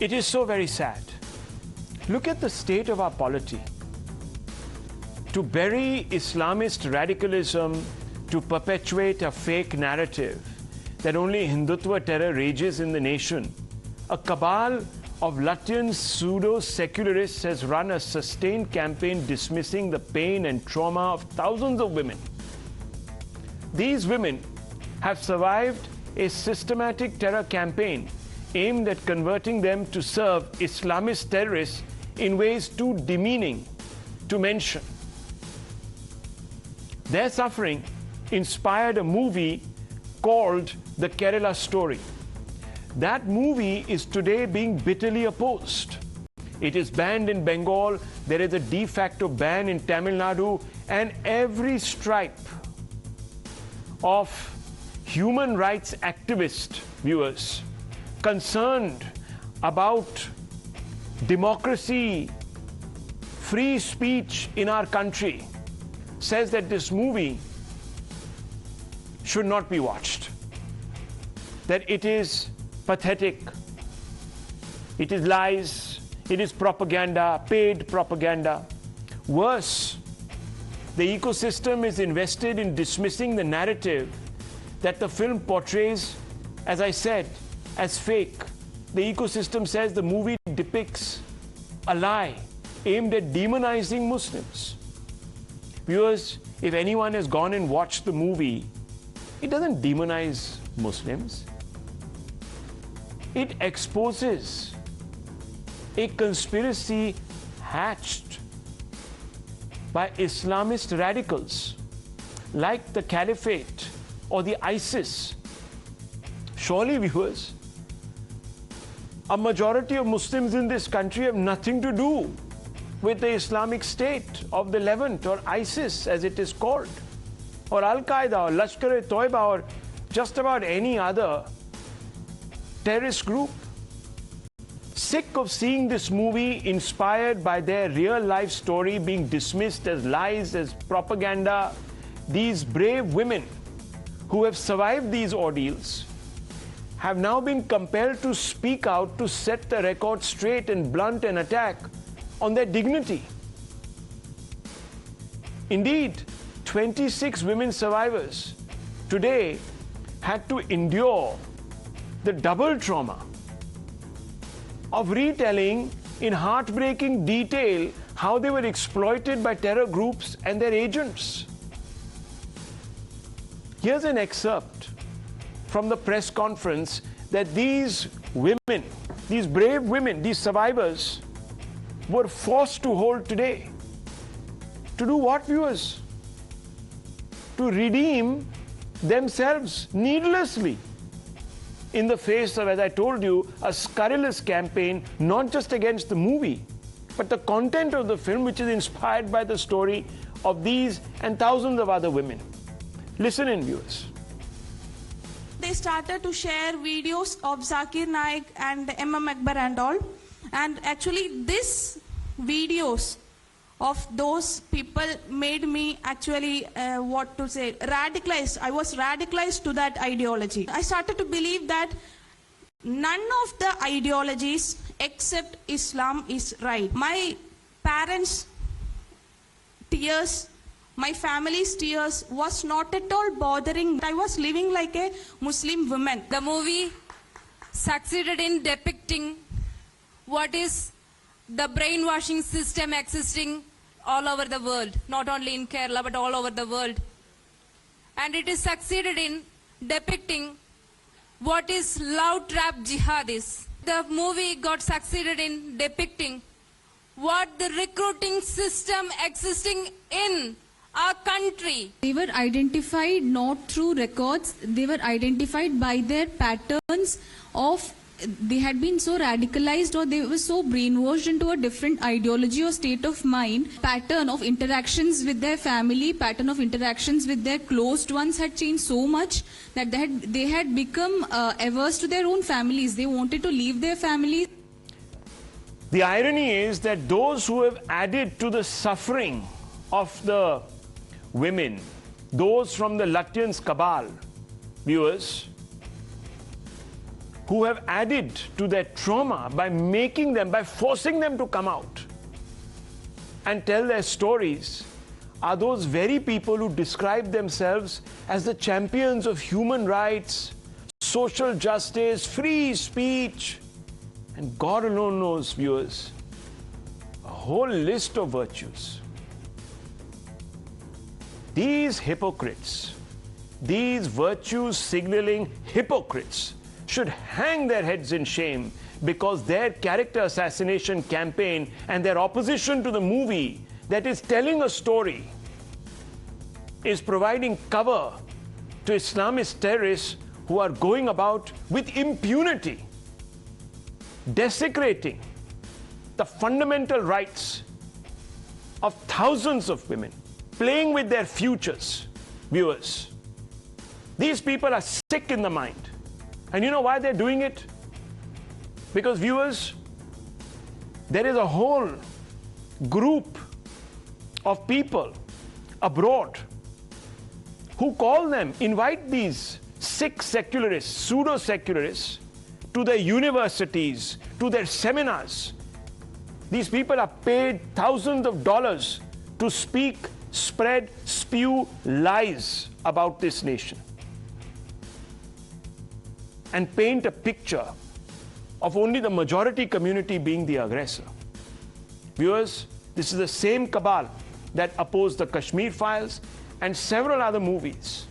It is so very sad. Look at the state of our polity. To bury Islamist radicalism, to perpetuate a fake narrative that only Hindutva terror rages in the nation, a cabal of Latvian pseudo-secularists has run a sustained campaign dismissing the pain and trauma of thousands of women. These women have survived a systematic terror campaign aimed at converting them to serve Islamist terrorists in ways too demeaning to mention. Their suffering inspired a movie called The Kerala Story. That movie is today being bitterly opposed. It is banned in Bengal, there is a de facto ban in Tamil Nadu, and every stripe of human rights activist viewers concerned about democracy, free speech in our country says that this movie should not be watched, that it is pathetic, it is lies, it is propaganda, paid propaganda. Worse, the ecosystem is invested in dismissing the narrative that the film portrays, as I said, as fake. The ecosystem says the movie depicts a lie aimed at demonizing Muslims. Viewers, if anyone has gone and watched the movie, it doesn't demonize Muslims. It exposes a conspiracy hatched by Islamist radicals like the Caliphate or the ISIS. Surely, viewers, a majority of Muslims in this country have nothing to do with the Islamic State of the Levant, or ISIS as it is called, or Al-Qaeda, or Lashkar-e-Toiba, or just about any other terrorist group. Sick of seeing this movie inspired by their real-life story being dismissed as lies, as propaganda, these brave women who have survived these ordeals have now been compelled to speak out to set the record straight and blunt an attack on their dignity. Indeed, 26 women survivors today had to endure the double trauma of retelling in heartbreaking detail how they were exploited by terror groups and their agents. Here's an excerpt from the press conference that these women, these brave women, these survivors, were forced to hold today. To do what, viewers? To redeem themselves needlessly in the face of, as I told you, a scurrilous campaign, not just against the movie, but the content of the film, which is inspired by the story of these and thousands of other women. Listen in, viewers. They started to share videos of Zakir Naik and Imam Akbar and all. And actually, these videos of those people made me actually, radicalized. I was radicalized to that ideology. I started to believe that none of the ideologies except Islam is right. My parents' tears, my family's tears was not at all bothering. I was living like a Muslim woman. The movie succeeded in depicting what is the brainwashing system existing all over the world, not only in Kerala but all over the world. And it is succeeded in depicting what is love trap jihad is. The movie got succeeded in depicting what the recruiting system existing in our country. They were identified not through records, they were identified by their patterns of, they had been so radicalized or they were so brainwashed into a different ideology or state of mind. Pattern of interactions with their family, pattern of interactions with their closed ones had changed so much that they had become averse to their own families. They wanted to leave their families. The irony is that those who have added to the suffering of the women, those from the Latvian cabal, viewers, who have added to their trauma by making them, by forcing them to come out and tell their stories, are those very people who describe themselves as the champions of human rights, social justice, free speech, and God alone knows, viewers, a whole list of virtues. These hypocrites, these virtue signaling hypocrites, should hang their heads in shame because their character assassination campaign and their opposition to the movie that is telling a story is providing cover to Islamist terrorists who are going about with impunity, desecrating the fundamental rights of thousands of women, playing with their futures. Viewers, these people are sick in the mind. And you know why they're doing it? Because, viewers, there is a whole group of people abroad who call them, invite these sick secularists, pseudo-secularists, to their universities, to their seminars. These people are paid thousands of dollars to speak, spread, spew lies about this nation and paint a picture of only the majority community being the aggressor. Viewers, this is the same cabal that opposed the Kashmir Files and several other movies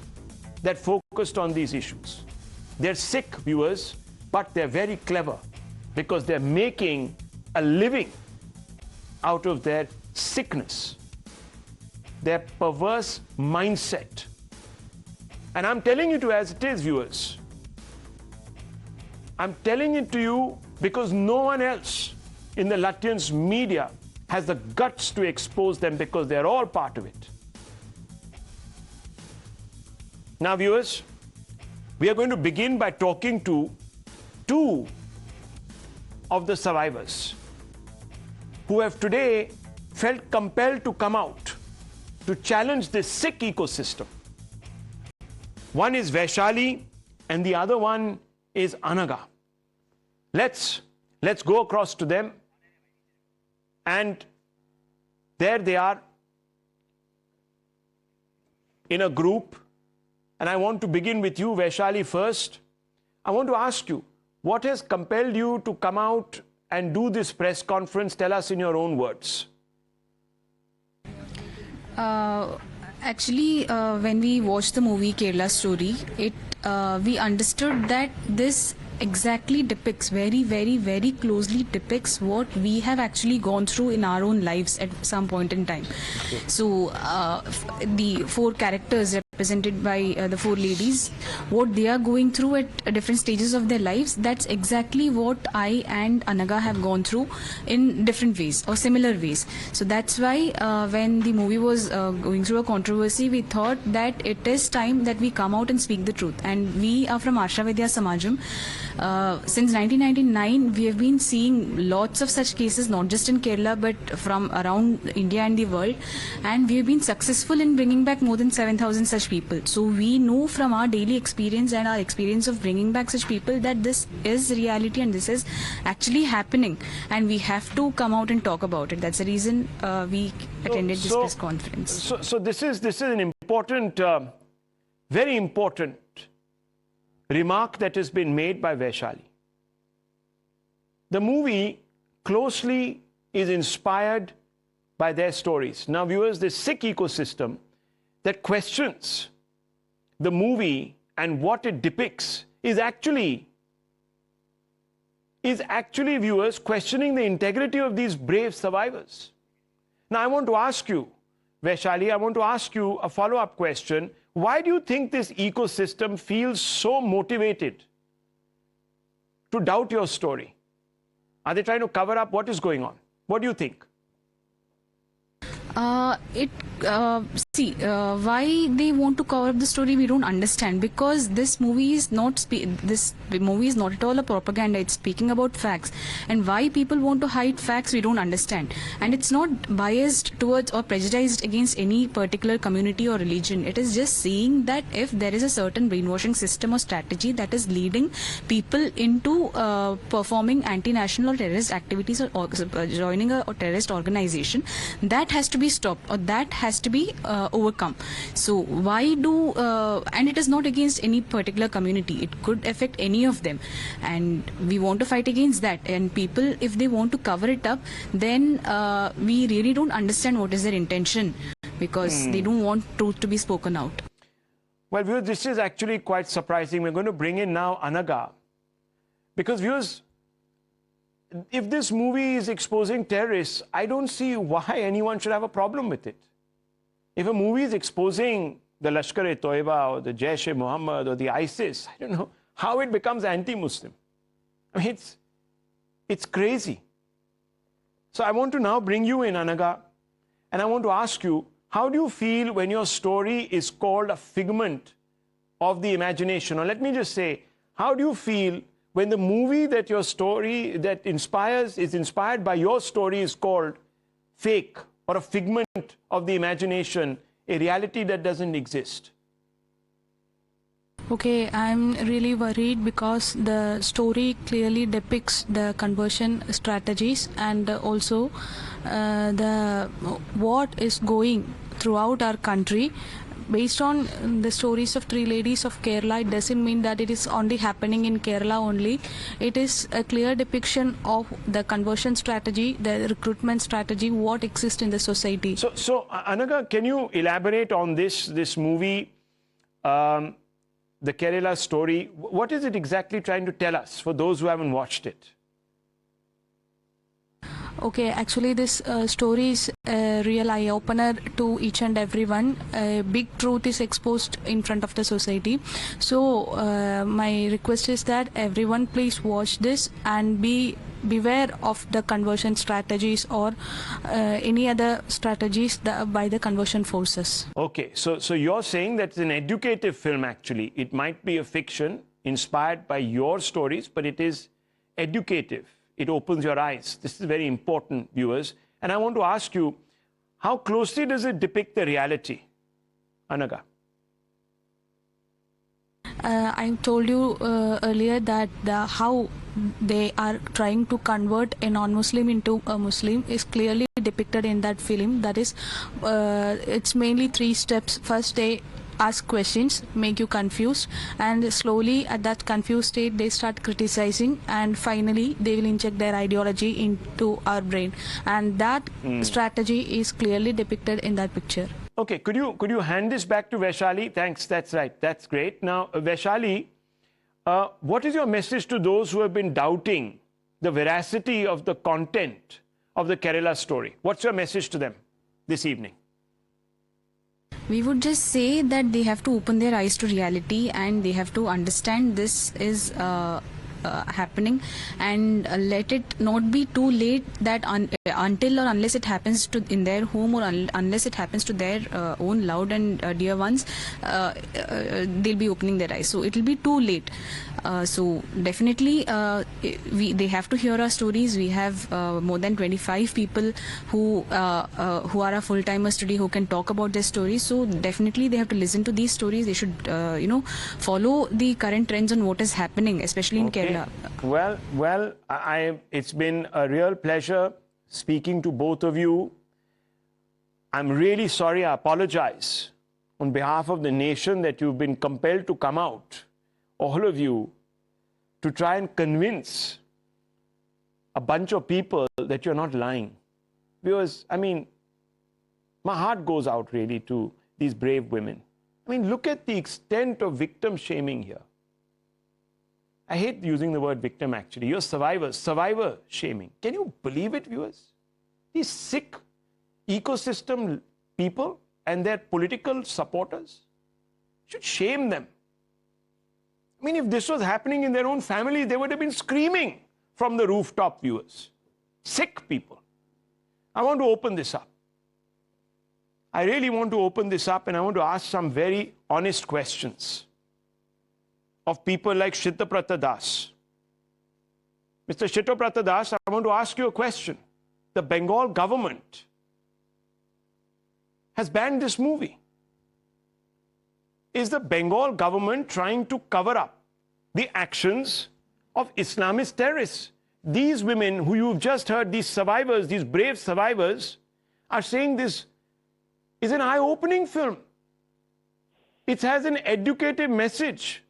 that focused on these issues. They're sick, viewers, but they're very clever because they're making a living out of their sickness, their perverse mindset. And I'm telling you as it is, viewers. I'm telling it to you because no one else in the Latvian media has the guts to expose them because they're all part of it. Now, viewers, we are going to begin by talking to two of the survivors who have today felt compelled to come out to challenge this sick ecosystem. One is Vaishali and the other one is Anaga. Let's go across to them, and there they are in a group. And I want to begin with you, Vaishali, first. I want to ask you, what has compelled you to come out and do this press conference? Tell us in your own words. Actually, when we watched the movie Kerala Story, we understood that this exactly depicts, very, very, very closely depicts what we have actually gone through in our own lives at some point in time. Okay. So, the four characters represented by the four ladies, what they are going through at different stages of their lives, that's exactly what I and Anaga have gone through in different ways or similar ways. So that's why when the movie was going through a controversy, we thought that it is time that we come out and speak the truth. And we are from Asha Vidya Samajam. Since 1999, we have been seeing lots of such cases, not just in Kerala, but from around India and the world. And we have been successful in bringing back more than 7,000 such people. So we know from our daily experience and our experience of bringing back such people that this is reality and this is actually happening. And we have to come out and talk about it. That's the reason we attended this press conference. So this is an important, very important remark that has been made by Vaishali. The movie closely is inspired by their stories. Now, viewers, this sick ecosystem that questions the movie and what it depicts is actually, viewers, questioning the integrity of these brave survivors. Now, I want to ask you, Vaishali, I want to ask you a follow-up question. Why do you think this ecosystem feels so motivated to doubt your story? Are they trying to cover up what is going on? What do you think? It Why they want to cover up the story, we don't understand, because this movie is not at all a propaganda. It's speaking about facts, and why people want to hide facts, we don't understand. And it's not biased towards or prejudiced against any particular community or religion. It is just saying that if there is a certain brainwashing system or strategy that is leading people into performing anti-national or terrorist activities or joining a terrorist organization, that has to be stopped, or that has to be overcome. So why do and it is not against any particular community, it could affect any of them, and we want to fight against that. And people, if they want to cover it up, then we really don't understand what is their intention, because they don't want truth to be spoken out. Well, viewers, this is actually quite surprising. We're going to bring in now Anaga, because viewers, if this movie is exposing terrorists, I don't see why anyone should have a problem with it. If a movie is exposing the Lashkar-e-Toiba or the Jaish-e-Mohammed or the ISIS, I don't know how it becomes anti-Muslim. I mean, it's crazy. So I want to now bring you in, Anaga, and I want to ask you, how do you feel when your story is called a figment of the imagination? Or let me just say, how do you feel when the movie that your story that is inspired by your story is called fake or a figment of the imagination, a reality that doesn't exist? Okay, I'm really worried because the story clearly depicts the conversion strategies and also what is going throughout our country. Based on the stories of three ladies of Kerala, it doesn't mean that it is only happening in Kerala only. It is a clear depiction of the conversion strategy, the recruitment strategy, what exists in the society. So Anaga, can you elaborate on this movie, the Kerala story? What is it exactly trying to tell us for those who haven't watched it? Okay, actually this story is a real eye-opener to each and everyone. A big truth is exposed in front of the society. So my request is that everyone please watch this and beware of the conversion strategies or any other strategies by the conversion forces. Okay, so you're saying that it's an educative film actually. It might be a fiction inspired by your stories, but it is educative. It opens your eyes. This is very important, viewers. And I want to ask you, how closely does it depict the reality, Anaga? I told you earlier that how they are trying to convert a non-Muslim into a Muslim is clearly depicted in that film. That is, it's mainly 3 steps. First, they ask questions, make you confused, and slowly at that confused state they start criticizing, and finally they will inject their ideology into our brain, and that strategy is clearly depicted in that picture. Okay, could you hand this back to Vaishali? Thanks, that's right, that's great. Now Vaishali, what is your message to those who have been doubting the veracity of the content of the Kerala story? What's your message to them this evening? We would just say that they have to open their eyes to reality, and they have to understand this is happening, and let it not be too late that until or unless it happens to in their home, or unless it happens to their own loved and dear ones, they'll be opening their eyes. So it will be too late. So definitely they have to hear our stories. We have more than 25 people who are our full-timers today who can talk about their stories. So definitely they have to listen to these stories. They should follow the current trends on what is happening, especially in Kerala. Well, it's been a real pleasure speaking to both of you. I'm really sorry, I apologize on behalf of the nation that you've been compelled to come out, all of you, to try and convince a bunch of people that you're not lying. Viewers, I mean, my heart goes out really to these brave women. I mean, look at the extent of victim shaming here. I hate using the word victim actually. You're survivors, survivor shaming. Can you believe it, viewers? These sick ecosystem people and their political supporters should shame them. I mean, if this was happening in their own family, they would have been screaming from the rooftop, viewers. Sick people. I want to open this up. I really want to open this up and I want to ask some very honest questions of people like Siddhabrata Das. Mr. Siddhabrata Das, I want to ask you a question. The Bengal government has banned this movie. Is the Bengal government trying to cover up the actions of Islamist terrorists? These women who you've just heard, these survivors, these brave survivors, are saying this is an eye-opening film. It has an educative message.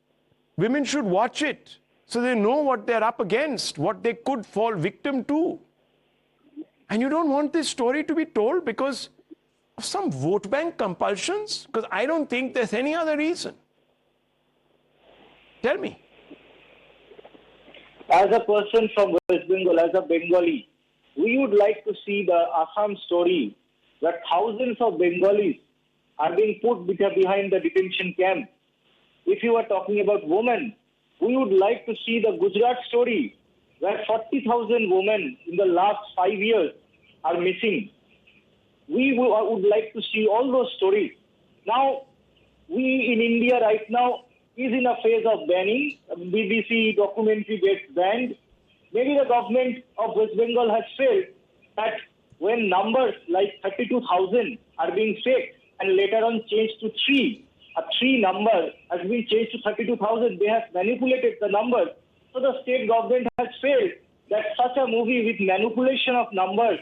Women should watch it so they know what they're up against, what they could fall victim to. And you don't want this story to be told because of some vote bank compulsions? Because I don't think there's any other reason. Tell me. As a person from West Bengal, as a Bengali, we would like to see the Assam story where thousands of Bengalis are being put behind the detention camp. If you are talking about women, we would like to see the Gujarat story where 40,000 women in the last 5 years are missing. We would like to see all those stories. Now, we in India right now is in a phase of banning. BBC documentary gets banned. Maybe the government of West Bengal has felt that when numbers like 32,000 are being faked and later on changed to 3, a 3 number has been changed to 32,000, they have manipulated the numbers. So the state government has felt that such a movie with manipulation of numbers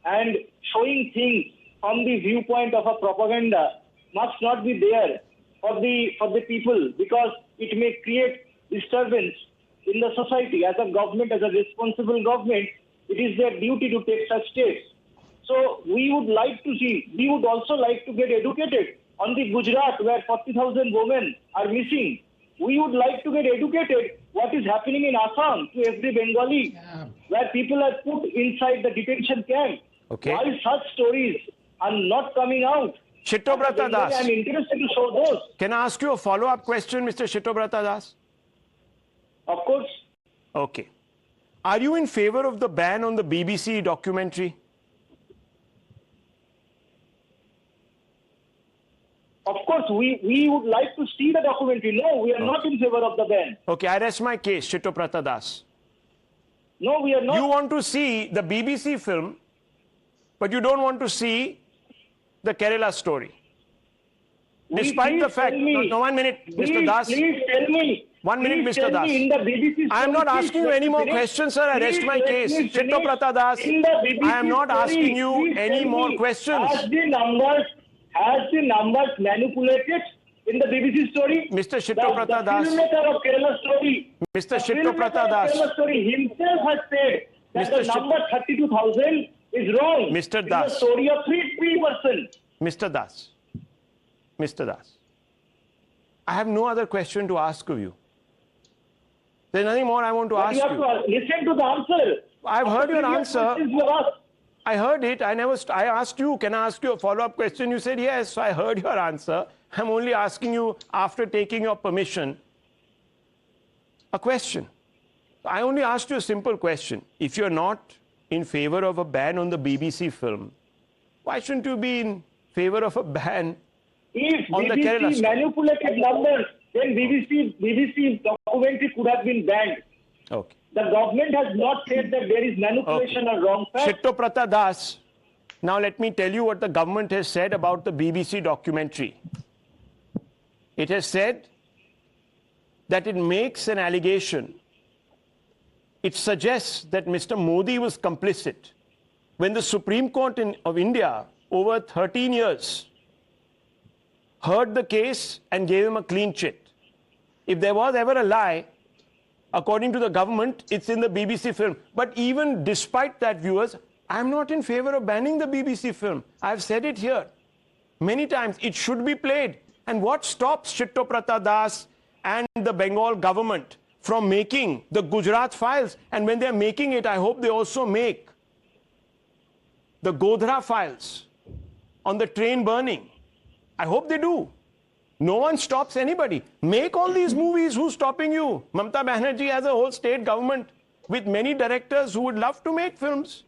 and showing things from the viewpoint of a propaganda must not be there for the people, because it may create disturbance in the society. As a government, as a responsible government, it is their duty to take such steps. So we would also like to get educated on the Gujarat where 40,000 women are missing. We would like to get educated what is happening in Assam to every Bengali, where people are put inside the detention camp. Okay. Why such stories are not coming out? Siddhabrata Das. I'm interested to show those. Can I ask you a follow-up question, Mr. Siddhabrata Das? Of course. Okay. Are you in favor of the ban on the BBC documentary? Of course, we would like to see the documentary. No, we are not in favor of the ban. Okay, I rest my case, Siddhabrata Das. No, we are not. You want to see the BBC film, but you don't want to see the Kerala story. Despite the fact... No, 1 minute, Mr. Das. Please tell me. 1 minute, Mr. Das. In the BBC I am not asking you any more questions, sir. I rest my case. Siddhabrata Das, I am not asking you any more questions. Has the numbers manipulated in the BBC story? Mr. Siddhabrata Das. The filmmaker of Kerala story. Mr. Siddhabrata Das. Kerala story himself has said that the number 32,000 is wrong. Mr. Das. It's a story of 3%. Mr. Das. Mr. Das. I have no other question to ask of you. There's nothing more I want to ask you. You have to listen to the answer. I've heard your answer. I heard it. I asked you, can I ask you a follow-up question? You said yes. So I heard your answer. I'm only asking you, after taking your permission, a question. I only asked you a simple question. If you're not in favor of a ban on the BBC film, why shouldn't you be in favor of a ban on the Kerala story? If BBC manipulated numbers, then BBC documentary could have been banned. Okay. The government has not said that there is manipulation or wrong facts. Siddhabrata Das, now let me tell you what the government has said about the BBC documentary. It has said that it makes an allegation. It suggests that Mr. Modi was complicit when the Supreme Court of India, over 13 years, heard the case and gave him a clean chit. If there was ever a lie, according to the government, it's in the BBC film. But even despite that, viewers, I'm not in favor of banning the BBC film. I've said it here many times. It should be played. And what stops Siddhabrata Das and the Bengal government from making the Gujarat files? And when they're making it, I hope they also make the Godhra files on the train burning. I hope they do. No one stops anybody. Make all these movies. Who's stopping you? Mamata Banerjee has a whole state government with many directors who would love to make films.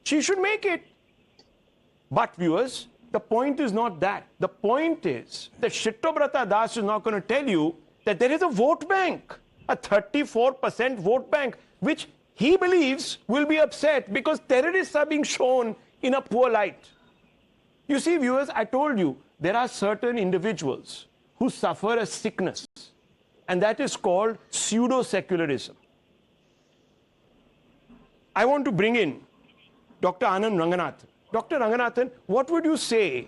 She should make it. But viewers, The point is not that. The point is that Siddhabrata Das is not going to tell you that there is a vote bank, a 34% vote bank, which he believes will be upset because terrorists are being shown in a poor light. You see, viewers, I told you, there are certain individuals who suffer a sickness, and that is called pseudo-secularism. I want to bring in Dr. Anand Ranganathan. Dr. Ranganathan, what would you say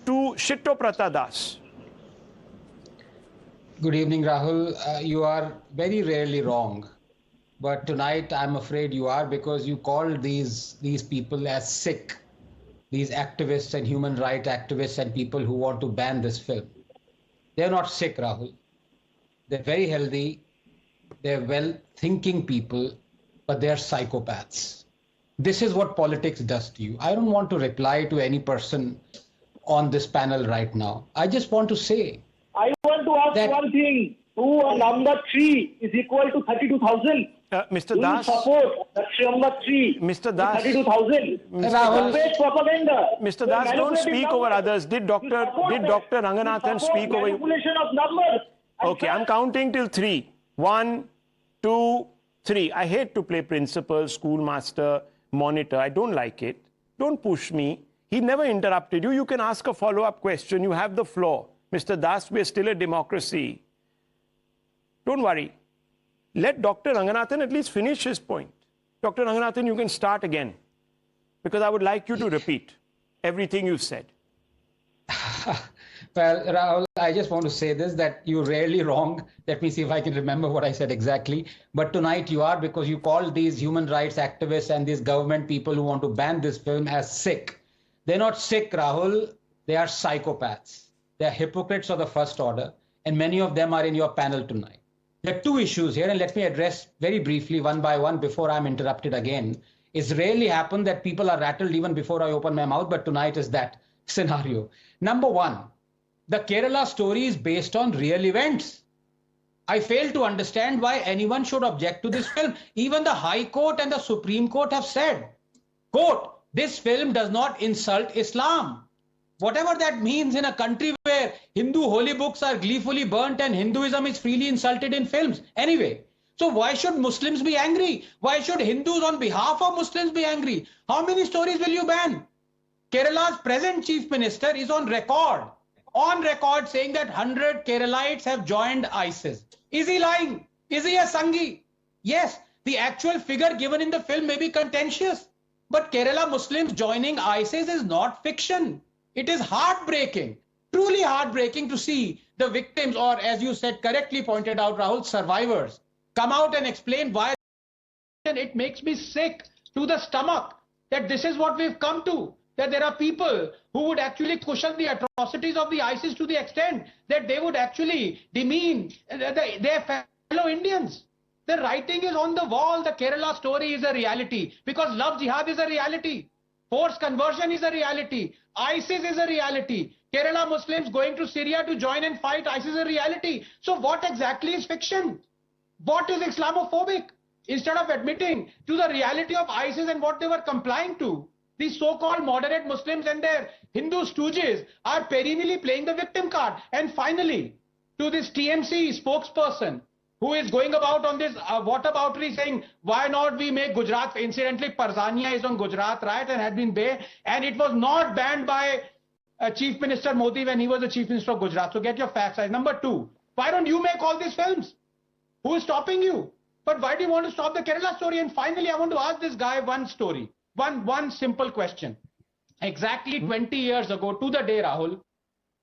to Siddhabrata Das? Good evening, Rahul. You are very rarely wrong. But tonight, I'm afraid you are, because you called these people as sick, these activists and human rights activists and people who want to ban this film. They're not sick, Rahul. They're very healthy. They're well-thinking people, but they're psychopaths. This is what politics does to you. I don't want to reply to any person on this panel right now. I just want to say, I want to ask one thing. 2 number 3 is equal to 32,000. Mr. Das, support that number 3. Mr. Das, 32,000. Rahul, propaganda. Mr. Das, don't speak over others. Did Dr. Ranganathan speak over you? Manipulation of numbers. Okay, I'm counting till 3. 1, 2, 3. I hate to play principal, schoolmaster, monitor. I don't like it. Don't push me. He never interrupted you. You can ask a follow-up question. You have the floor. Mr. Das, we're still a democracy. Don't worry. Let Dr. Ranganathan at least finish his point. Dr. Ranganathan, you can start again, because I would like you to repeat everything you've said. Well, Rahul, I just want to say this, that you're rarely wrong. Let me see if I can remember what I said exactly. But tonight you are, because you called these human rights activists and these government people who want to ban this film as sick. They're not sick, Rahul. They are psychopaths. They're hypocrites of the first order. And many of them are in your panel tonight. There are 2 issues here, and let me address very briefly one by one before I'm interrupted again. It's rarely happened that people are rattled even before I open my mouth, but tonight is that scenario. Number 1, the Kerala story is based on real events. I fail to understand why anyone should object to this film. Even the High Court and the Supreme Court have said, quote, this film does not insult Islam. Whatever that means in a country where Hindu holy books are gleefully burnt and Hinduism is freely insulted in films. Anyway, so why should Muslims be angry? Why should Hindus on behalf of Muslims be angry? How many stories will you ban? Kerala's present chief minister is on record saying that 100 Keralites have joined ISIS. Is he lying? Is he a Sanghi? Yes, the actual figure given in the film may be contentious, but Kerala Muslims joining ISIS is not fiction. It is heartbreaking, truly heartbreaking to see the victims, or as you said, correctly pointed out, Rahul, survivors, come out and explain why. And it makes me sick to the stomach that this is what we've come to, that there are people who would actually cushion the atrocities of the ISIS to the extent that they would actually demean their fellow Indians. The writing is on the wall. The Kerala story is a reality, because love jihad is a reality. Forced conversion is a reality. ISIS is a reality. Kerala Muslims going to Syria to join and fight ISIS is a reality. So what exactly is fiction? What is Islamophobic? Instead of admitting to the reality of ISIS and what they were complying to, these so-called moderate Muslims and their Hindu stooges are perennially playing the victim card. And finally, to this TMC spokesperson who is going about on this whataboutery saying, why not we make Gujarat? Incidentally, Parzania is on Gujarat, right, and had been banned, and it was not banned by Chief Minister Modi when he was the Chief Minister of Gujarat. So get your facts right. Number 2, why don't you make all these films? Who is stopping you? But why do you want to stop the Kerala story? And finally, I want to ask this guy one story, one simple question. Exactly 20 years ago, to the day, Rahul,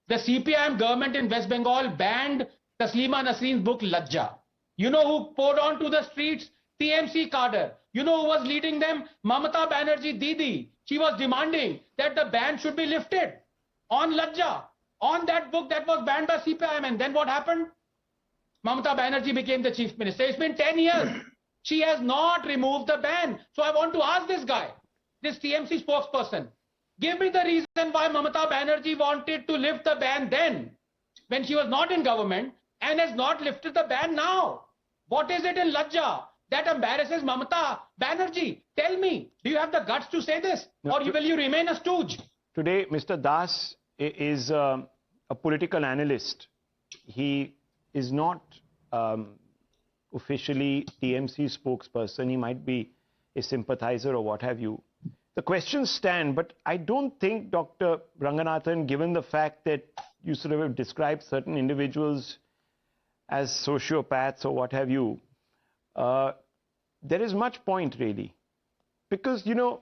the CPIM government in West Bengal banned Taslima Nasreen's book, Lajja. You know who poured onto the streets? TMC cadre. You know who was leading them? Mamata Banerjee Didi. She was demanding that the ban should be lifted on Lajja, on that book that was banned by CPIM. And then what happened? Mamata Banerjee became the chief minister. It's been 10 years. She has not removed the ban. So I want to ask this guy, this TMC spokesperson, give me the reason why Mamata Banerjee wanted to lift the ban then, when she was not in government, and has not lifted the ban now. What is it in Lajja that embarrasses Mamata Banerjee? Tell me, do you have the guts to say this? No, or will you remain a stooge? today Mr. Das is a political analyst. He is not officially TMC spokesperson. He might be a sympathizer or what have you. The questions stand, but I don't think, Dr. Ranganathan, given the fact that you sort of have described certain individuals as sociopaths or what have you, there is much point really. Because, you know,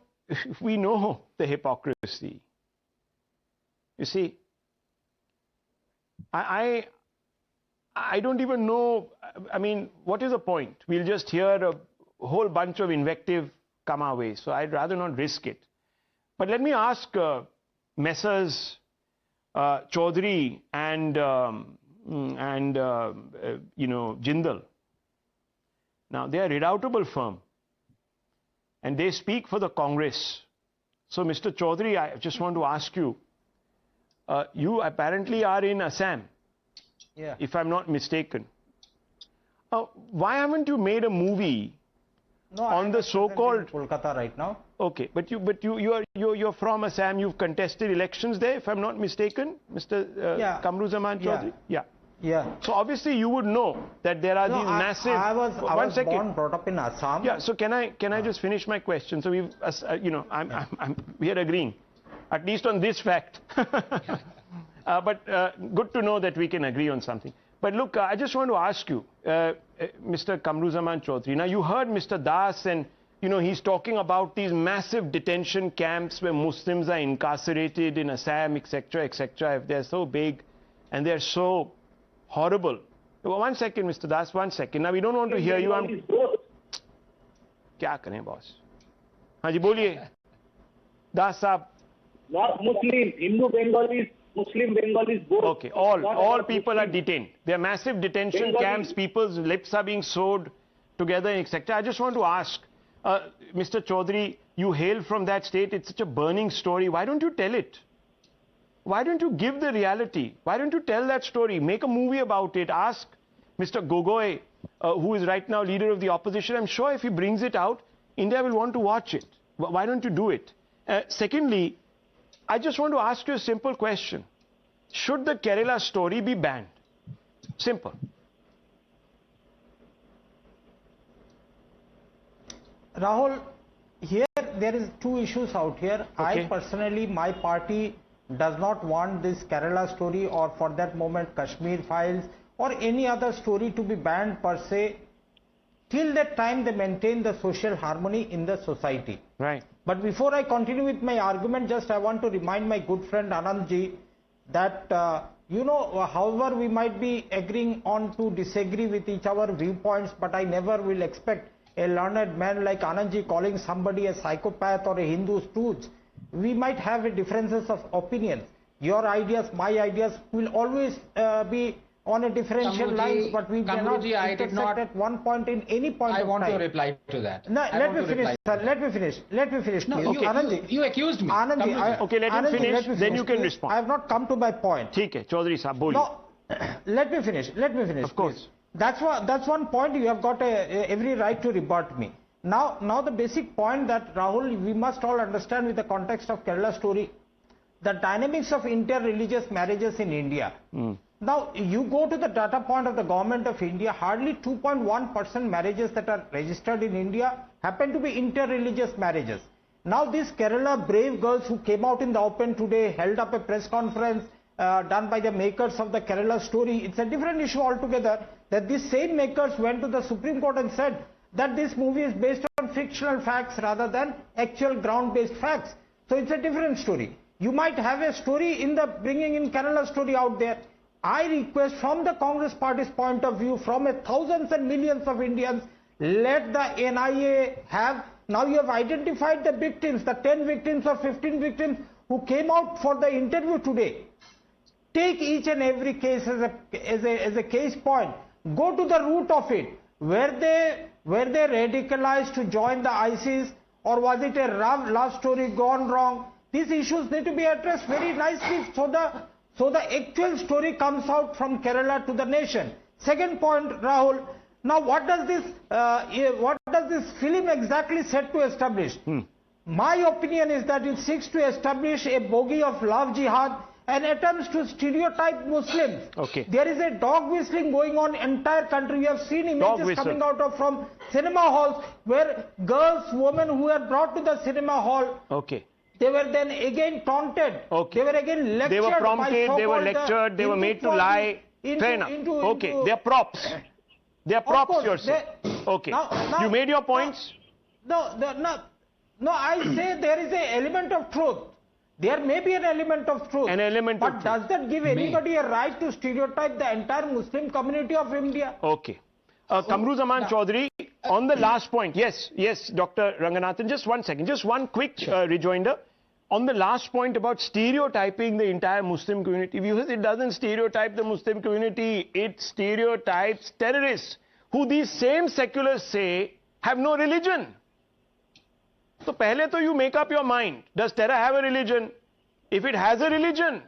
we know the hypocrisy. You see, I don't even know, I mean, what is the point? We'll just hear a whole bunch of invective come our way, so I'd rather not risk it. But let me ask Messrs. Chaudhary and Jindal. Now, they are a redoubtable firm, and they speak for the Congress. So, Mr. Chaudhary, I just want to ask you, you apparently are in Assam, if I'm not mistaken. Why haven't you made a movie on the so-called Kolkata right now? Okay, but you're from Assam. You've contested elections there, if I'm not mistaken, Mr. Kamruzaman Chaudhary. Yeah. So obviously you would know that there are these massive. I was born, brought up in Assam. Yeah. So can I just finish my question? So we've we are agreeing, at least on this fact. But good to know that we can agree on something. But look, I just want to ask you, Mr. Kamruzaman Chaudhary. Now you heard Mr. Das, and you know he's talking about these massive detention camps where Muslims are incarcerated in Assam, etc., etc. If they're so big and they're so horrible. 1 second, Mr. Das, 1 second. Now we don't want to hear you. क्या करें, boss? हाँ जी बोलिए, Das साहब. Not Muslim, Hindu Bengalis, Muslim Bengalis, both. Okay, all people are detained. There are massive detention camps. People's lips are being sewed together, etc. I just want to ask, Mr. Chaudhary, you hail from that state. It's such a burning story. Why don't you tell it? Why don't you give the reality? Why don't you tell that story? Make a movie about it. Ask Mr. Gogoi, who is right now leader of the opposition. I'm sure if he brings it out, India will want to watch it. Why don't you do it? Secondly, I just want to ask you a simple question. Should the Kerala story be banned? Simple. Rahul, here there is two issues out here. Okay. I personally, my party does not want this Kerala story, or for that moment Kashmir files, or any other story to be banned per se, till that time they maintain the social harmony in the society. Right. But before I continue with my argument, just I want to remind my good friend Anandji that however we might be agreeing on to disagree with each other viewpoints, but I never will expect a learned man like Anandji calling somebody a psychopath or a Hindu stooge. We might have differences of opinions. Your ideas, my ideas will always be on a differential lines, but we cannot intersect at one point in any point of time. I want to reply to that. No, let me finish, sir. Let me finish. No, please. Anandji, you accused me. Anandji, Okay, let him finish, then you can respond. I have not come to my point. ठीक है, Chaudhary साहब बोलिए. No, let me finish. Of course. Please. That's one point you have got every right to rebut me. Now the basic point that, Rahul, we must all understand with the context of Kerala story, the dynamics of inter-religious marriages in India. Now, you go to the data point of the government of India, hardly 2.1% marriages that are registered in India happen to be inter-religious marriages. Now, these Kerala brave girls who came out in the open today, held up a press conference done by the makers of the Kerala story. It's a different issue altogether, that these same makers went to the Supreme Court and said that this movie is based on fictional facts rather than actual ground-based facts. So it's a different story. You might have a story in the bringing in Kerala story out there. I request from the Congress party's point of view, from thousands and millions of Indians, let the NIA have, now you have identified the victims, the 10 victims or 15 victims who came out for the interview today. Take each and every case as a case point. Go to the root of it. Were they radicalized to join the ISIS, or was it a love story gone wrong? These issues need to be addressed very nicely so the actual story comes out from Kerala to the nation. Second point, Rahul. Now, what does this film exactly set to establish? My opinion is that it seeks to establish a bogey of love jihad and attempts to stereotype Muslims. Okay. There is a dog whistling going on entire country. We have seen images coming out of from cinema halls where girls, women who were brought to the cinema hall. Okay. They were then again taunted. Okay. They were again lectured. They were prompted, they were lectured, they were made to lie. Fair enough. Okay, they are props. They are props, you're saying. Okay. Now, you made your points? No, I say there is an element of truth. There may be an element of truth. An element of truth. But does that give anybody a right to stereotype the entire Muslim community of India? Okay. Kamruzaman Chaudhary, on the last point, yes, Dr. Ranganathan, just one second, just one quick rejoinder. On the last point about stereotyping the entire Muslim community, because it doesn't stereotype the Muslim community, it stereotypes terrorists, who these same seculars say have no religion. So, pehle to you make up your mind. Does terror have a religion? If it has a religion,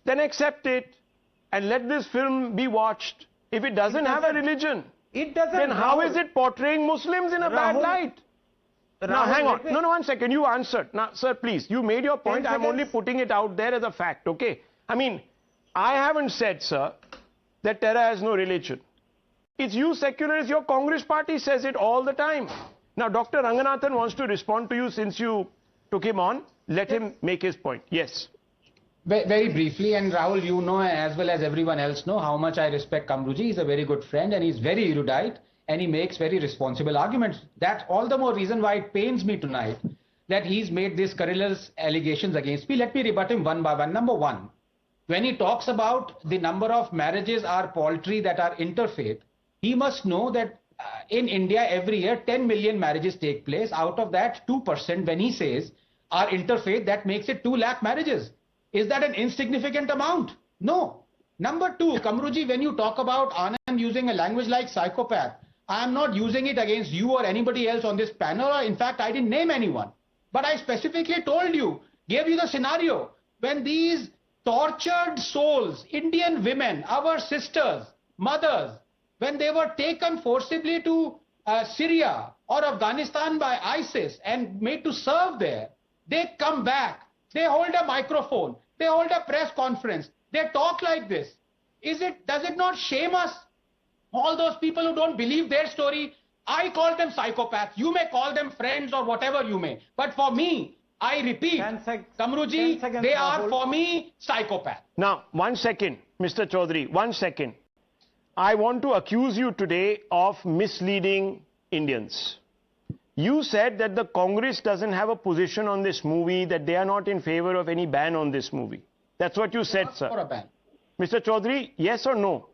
then accept it and let this film be watched. If it doesn't have a religion, then how is it portraying Muslims in a bad light? Now, hang on. No, one second. You answered. Now, sir, please. You made your point. I'm only putting it out there as a fact, okay? I mean, I haven't said, sir, that terror has no religion. It's you secularists, your Congress party says it all the time. Now, Dr. Ranganathan wants to respond to you since you took him on. Let him make his point. Yes. Very briefly, and Rahul, you know as well as everyone else know how much I respect Kamruji. He's a very good friend and he's very erudite and he makes very responsible arguments. That's all the more reason why it pains me tonight that he's made these scurrilous allegations against me. Let me rebut him one by one. Number one, when he talks about the number of marriages are paltry that are interfaith, he must know that in India every year 10 million marriages take place. Out of that 2%, when he says are interfaith, that makes it 2 lakh marriages. Is that an insignificant amount? No. Number two, Kamruji, when you talk about Anand using a language like psychopath, I am not using it against you or anybody else on this panel. Or in fact, I didn't name anyone. But I specifically told you, gave you the scenario. When these tortured souls, Indian women, our sisters, mothers, when they were taken forcibly to Syria or Afghanistan by ISIS and made to serve there, they come back. They hold a microphone. They hold a press conference. They talk like this. Does it not shame us? All those people who don't believe their story, I call them psychopaths. You may call them friends or whatever you may. But for me, I repeat, Kamruji, they are for me psychopaths. Now, 1 second, Mr. Chaudhary, 1 second. I want to accuse you today of misleading Indians. You said that the Congress doesn't have a position on this movie, that they are not in favor of any ban on this movie. That's what you said, sir. For a ban. Mr. Chaudhary, yes or no?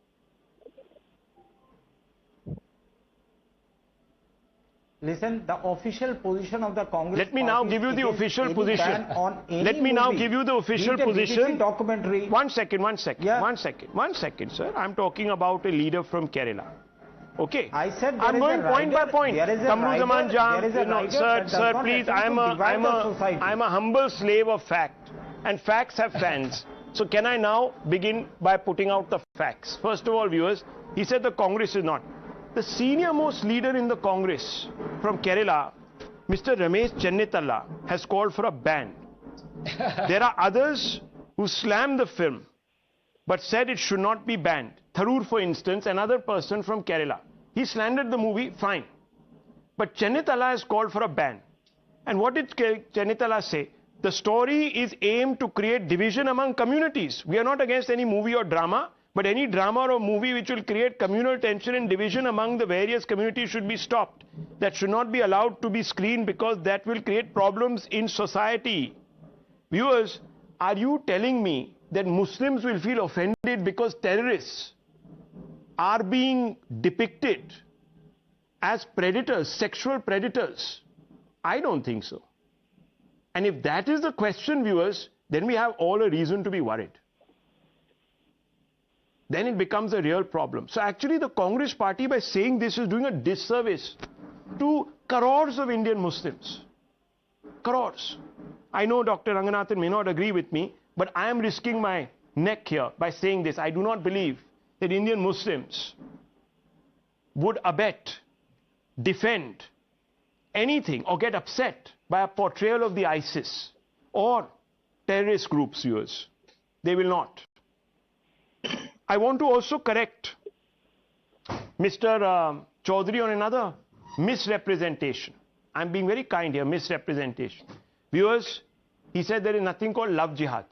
Listen, the official position of the Congress. Let me now give you the official position. Let me now give you the official position. Documentary. 1 second, 1 second, Yeah. 1 second, 1 second, sir. I'm talking about a leader from Kerala. Okay. I said I'm going point by point. Kamruzaman Jam, sir, please. I'm a humble slave of fact, and facts have fans. So can I now begin by putting out the facts? First of all, viewers, he said the Congress is not. The senior most leader in the Congress from Kerala, Mr. Ramesh Chennitalla, has called for a ban. There are others who slammed the film, but said it should not be banned. Tharoor, for instance, another person from Kerala. He slandered the movie, fine. But Chennitalla has called for a ban. And what did Chennitalla say? The story is aimed to create division among communities. We are not against any movie or drama, but any drama or movie which will create communal tension and division among the various communities should be stopped. That should not be allowed to be screened because that will create problems in society. Viewers, are you telling me that Muslims will feel offended because terrorists are being depicted as predators, sexual predators? I don't think so. And if that is the question, viewers, then we have all a reason to be worried. Then it becomes a real problem. So actually the Congress party, by saying this, is doing a disservice to crores of Indian Muslims. Crores. I know Dr. Ranganathan may not agree with me, but I am risking my neck here by saying this. I do not believe that Indian Muslims would abet, defend anything or get upset by a portrayal of the ISIS or terrorist groups, viewers. They will not. I want to also correct Mr. Chaudhary on another misrepresentation. I'm being very kind here, misrepresentation. Viewers, he said there is nothing called love jihad.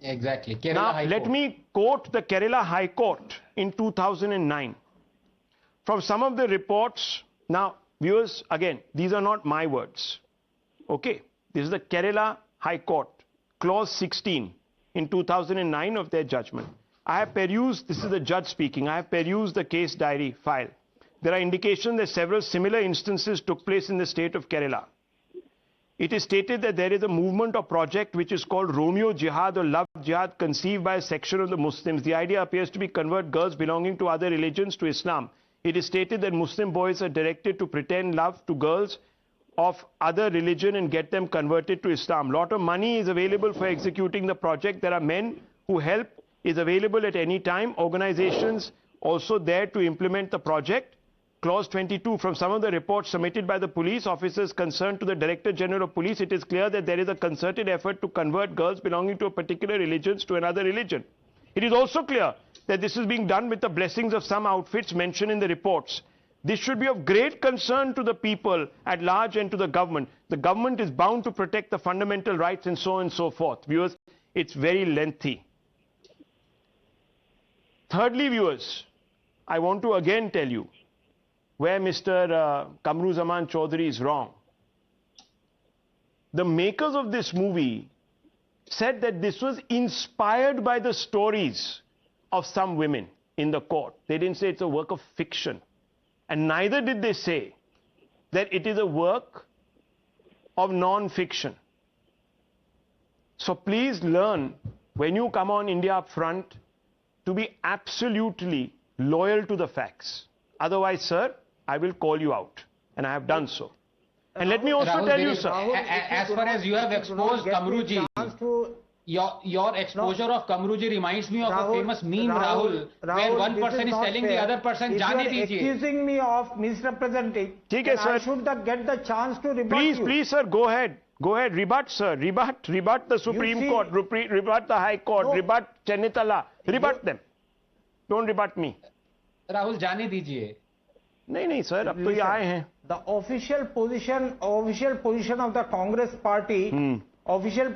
Exactly. Kerala Now, High let Court. me quote the Kerala High Court in 2009. From some of the reports, now, viewers, again, these are not my words. Okay, this is the Kerala High Court, clause 16 in 2009 of their judgment. I have perused, this is the judge speaking, I have perused the case diary file. There are indications that several similar instances took place in the state of Kerala. It is stated that there is a movement or project which is called Romeo Jihad or Love Jihad, conceived by a section of the Muslims. The idea appears to be convert girls belonging to other religions to Islam. It is stated that Muslim boys are directed to pretend love to girls of other religion and get them converted to Islam. Lot of money is available for executing the project. There are men who help, is available at any time. Organizations also there to implement the project. Clause 22, from some of the reports submitted by the police officers concerned to the Director General of Police, it is clear that there is a concerted effort to convert girls belonging to a particular religion to another religion. It is also clear that this is being done with the blessings of some outfits mentioned in the reports. This should be of great concern to the people at large and to the government. The government is bound to protect the fundamental rights and so on and so forth. Viewers, it's very lengthy. Thirdly, viewers, I want to again tell you where Mr. Kamruzaman Chaudhary is wrong. The makers of this movie said that this was inspired by the stories of some women in the court. They didn't say it's a work of fiction. And neither did they say that it is a work of non-fiction. So please learn, when you come on India Upfront, to be absolutely loyal to the facts. Otherwise, sir, I will call you out. And I have done so. And let me also Rahul, tell you, sir. as far as you have exposed Kamruji, your exposure of Kamruji reminds me of a famous meme, Rahul, where one person is telling the other person, Jaane dijiye. Accusing me of misrepresenting. ठीक है, sir. I should get the chance to rebut you. Please, sir, go ahead. Go ahead, rebut, sir. Rebut the Supreme Court, rebut the High Court, rebut Chennitala, rebut them. Don't rebut me. Rahul, जाने दीजिए. नहीं sir, अब तो ये आए हैं. The official position of the Congress party, official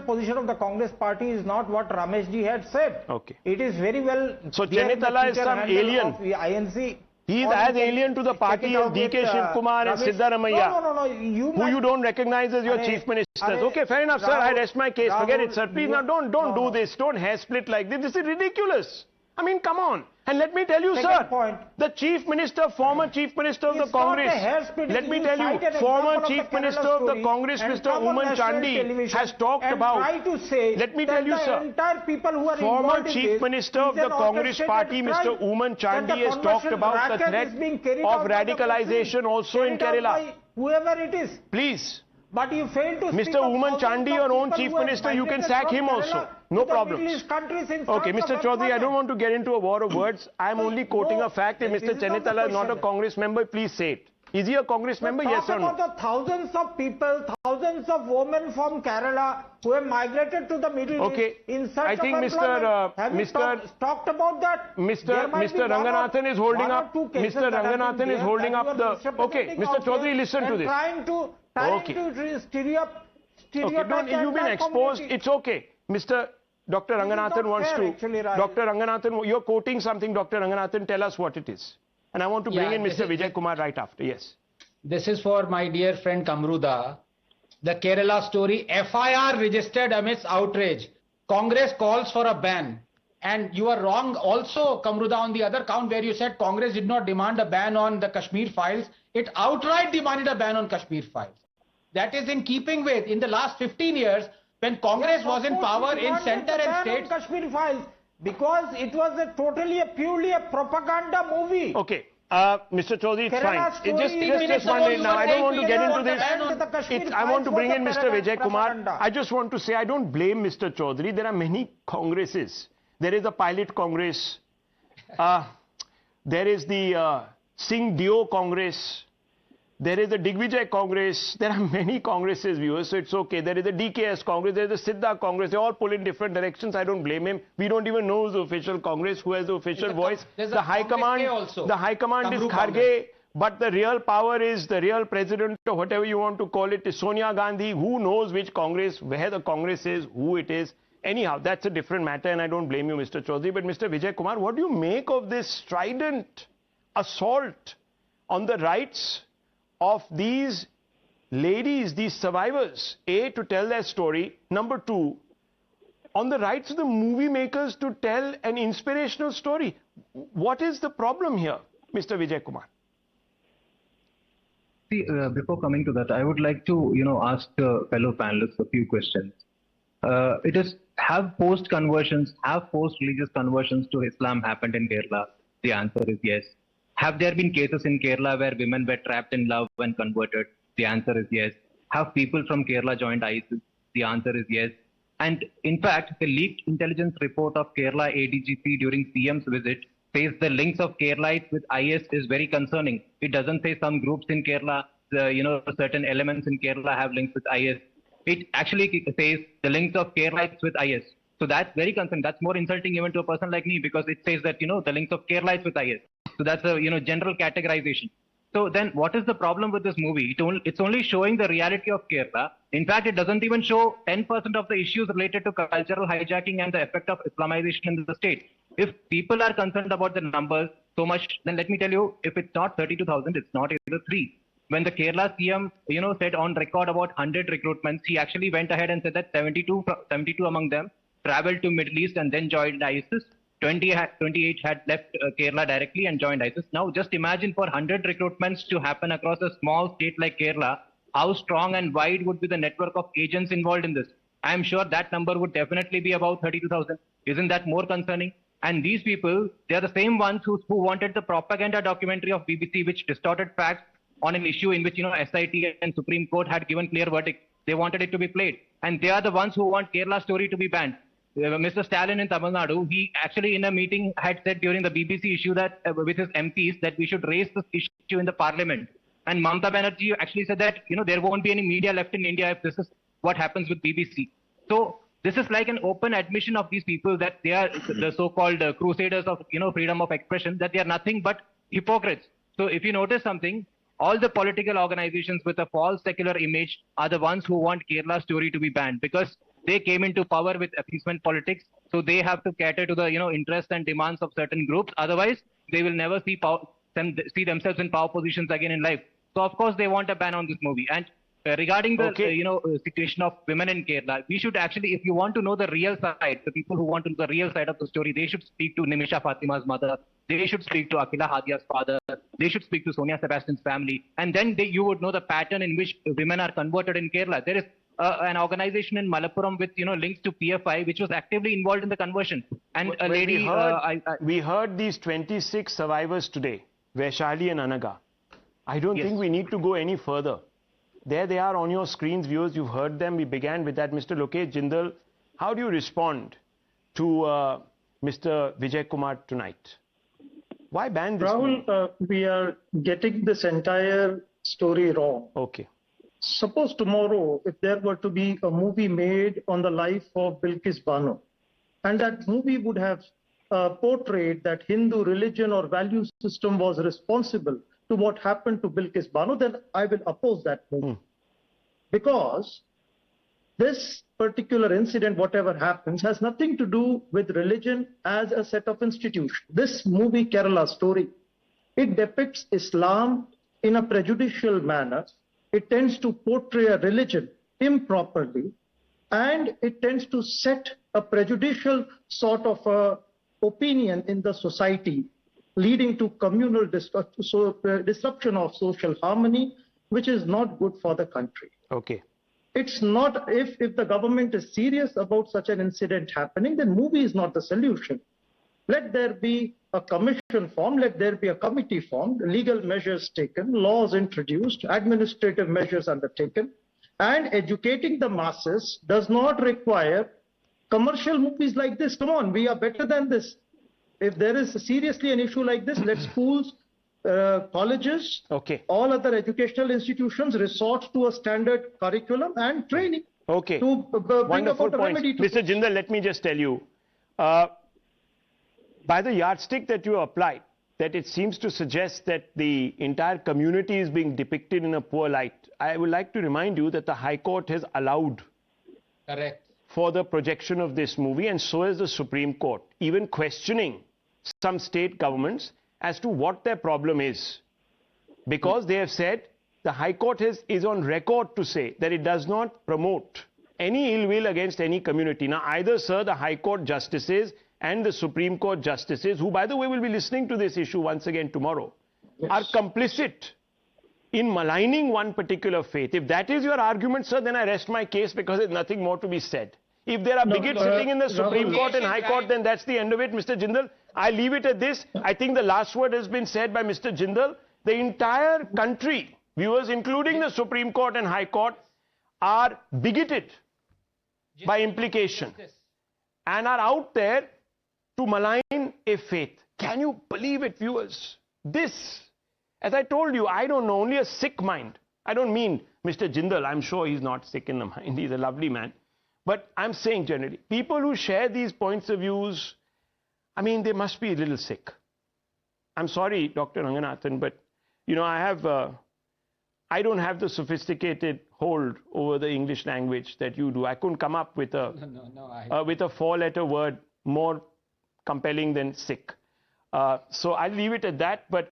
position of the Congress party is not what Ramesh ji had said. Okay. It is very well. So Chennitala is some alien. INC. He is as alien to the party as D.K. Shivkumar and Siddhabrata. No. Who you don't recognize as your chief ministers. Okay, fair enough, sir. I rest my case. Forget it, sir. Please, now don't do this. Don't hair split like this. This is ridiculous. I mean, come on. And let me tell you, sir, the chief minister, former chief minister of the Congress, let me tell you, former chief minister of the Congress, Mr. Oomen Chandy, has talked about, let me tell you, sir, former chief minister of the Congress party, Mr. Oomen Chandy, has talked about the threat of radicalization also in Kerala. Whoever it is. Please. But you fail to Mr. Oomen Chandy, your own chief minister, you can sack him also. No problem. Okay, Mr. Chaudhary, I don't want to get into a war of words. I am only quoting a fact. If Mr. Chennitala is not a Congress member, please say it. Is he a Congress member? Yes or no? Talk about the thousands of people, thousands of women from Kerala who have migrated to the Middle East in search of employment. Have you talked about that? Mr. Ranganathan is holding up. Mr. Ranganathan is holding up the. Okay, Mr. Chaudhary, listen to this. Trying to stereotype. Okay, you've been exposed. It's okay. Dr. Ranganathan wants to. Dr. Ranganathan, you're quoting something, Dr. Ranganathan. Tell us what it is. And I want to bring in Mr. Vijay Kumar right after. Yes. This is for my dear friend Kamruda. The Kerala story, FIR registered amidst outrage. Congress calls for a ban. And you are wrong also, Kamruda, on the other count where you said Congress did not demand a ban on the Kashmir files. It outright demanded a ban on Kashmir files. That is in keeping with, in the last 15 years, when Congress was in power in center and states. Kashmir files. Because it was purely a propaganda movie. Okay, Mr. Chaudhary, it's fine. Just 1 minute now. I don't want to get into this. I want to bring in Mr. Vijay Kumar. I just want to say I don't blame Mr. Chaudhary. There are many Congresses. There is a pilot Congress. There is the Singh Dio Congress. There is a Digvijay Congress. There are many Congresses, viewers, so it's okay. There is a DKS Congress. There is a Siddha Congress. They all pull in different directions. I don't blame him. We don't even know who's the official Congress, who has the official voice. The High Command is Kharge. But the real power is the real president, or whatever you want to call it, is Sonia Gandhi. Who knows which Congress, where the Congress is, who it is. Anyhow, that's a different matter, and I don't blame you, Mr. Chaudhary. But Mr. Vijay Kumar, what do you make of this strident assault on the rights of these ladies, these survivors? A, to tell their story. Number two, on the rights of the movie makers to tell an inspirational story. What is the problem here, Mr. Vijay Kumar? See, before coming to that, I would like to, ask the fellow panelists a few questions. Have post-religious conversions to Islam happened in Kerala? The answer is yes. Have there been cases in Kerala where women were trapped in love and converted? The answer is yes. Have people from Kerala joined ISIS? The answer is yes. And in fact, the leaked intelligence report of Kerala ADGP during CM's visit says the links of Keralites with IS is very concerning. It doesn't say some groups in Kerala, certain elements in Kerala have links with IS. It actually says the links of Keralites with IS. So that's very concerning. That's more insulting even to a person like me, because it says that, the links of Keralites with IS. So that's a, general categorization. So then what is the problem with this movie? It's only showing the reality of Kerala. In fact, it doesn't even show 10% of the issues related to cultural hijacking and the effect of Islamization in the state. If people are concerned about the numbers so much, then let me tell you, if it's not 32,000, it's not either 3. When the Kerala CM, said on record about 100 recruitments, he actually went ahead and said that 72 among them traveled to Middle East and then joined ISIS. 28 had left Kerala directly and joined ISIS. Now, just imagine for 100 recruitments to happen across a small state like Kerala, how strong and wide would be the network of agents involved in this? I am sure that number would definitely be about 32,000. Isn't that more concerning? And these people, they are the same ones who wanted the propaganda documentary of BBC, which distorted facts on an issue in which, SIT and Supreme Court had given clear verdict. They wanted it to be played. And they are the ones who want Kerala story to be banned. Mr. Stalin in Tamil Nadu, he actually in a meeting had said during the BBC issue that with his MPs that we should raise this issue in the parliament. And Mamata Banerjee actually said that, there won't be any media left in India if this is what happens with BBC. So this is like an open admission of these people that they are the so-called crusaders of, freedom of expression, that they are nothing but hypocrites. So if you notice something, all the political organizations with a false secular image are the ones who want Kerala story to be banned, because they came into power with appeasement politics. So they have to cater to the, interests and demands of certain groups. Otherwise, they will never see themselves in power positions again in life. So of course, they want a ban on this movie. And regarding the, situation of women in Kerala, we should actually, if you want to know the real side, the people who want to know the real side of the story, they should speak to Nimisha Fatima's mother. They should speak to Akila Hadia's father. They should speak to Sonia Sebastian's family. And then you would know the pattern in which women are converted in Kerala. There is an organization in Malappuram with, links to PFI, which was actively involved in the conversion. And a lady... we heard these 26 survivors today, Vaishali and Anaga. I don't think we need to go any further. There they are on your screens, viewers. You've heard them. We began with that. Mr. Lokesh Jindal, how do you respond to Mr. Vijay Kumar tonight? Why ban this? Rahul, we are getting this entire story wrong. Okay. Suppose tomorrow, if there were to be a movie made on the life of Bilkis Bano, and that movie would have portrayed that Hindu religion or value system was responsible to what happened to Bilkis Bano, then I will oppose that movie. Because this particular incident, whatever happens, has nothing to do with religion as a set of institutions. This movie, Kerala Story, it depicts Islam in a prejudicial manner. It tends to portray a religion improperly, and it tends to set a prejudicial sort of opinion in the society, leading to communal disruption of social harmony, which is not good for the country. Okay. It's not, if the government is serious about such an incident happening, then movie is not the solution. Let there be a commission formed, let there be a committee formed, legal measures taken, laws introduced, administrative measures undertaken, and educating the masses does not require commercial movies like this. Come on, we are better than this. If there is seriously an issue like this, let schools colleges, Okay. all other educational institutions resort to a standard curriculum and training. Okay. To bring Wonderful about a point. remedy to Mr. Jindal, let me just tell you, by the yardstick that you applied, that it seems to suggest that the entire community is being depicted in a poor light. I would like to remind you that the High Court has allowed Correct. for the projection of this movie, and so has the Supreme Court, even questioning some state governments as to what their problem is. Because they have said, the High Court is on record to say that it does not promote any ill will against any community. Now, either, sir, the High Court justices and the Supreme Court justices, who, by the way, will be listening to this issue once again tomorrow, are complicit in maligning one particular faith. If that is your argument, sir, then I rest my case, because there's nothing more to be said. If there are bigots sitting in the Supreme Court and High Court, then that's the end of it, Mr. Jindal. I leave it at this. I think the last word has been said by Mr. Jindal. The entire country, viewers, including the Supreme Court and High Court, are bigoted by implication and are out there to malign a faith. Can you believe it, viewers? This, as I told you, I don't know, only a sick mind. I don't mean Mr. Jindal. I'm sure he's not sick in the mind. He's a lovely man. But I'm saying generally, people who share these points of views, I mean, they must be a little sick. I'm sorry, Dr. Ranganathan, but, you know, I don't have the sophisticated hold over the English language that you do. I couldn't come up with a four-letter word more compelling than sick. So I'll leave it at that. But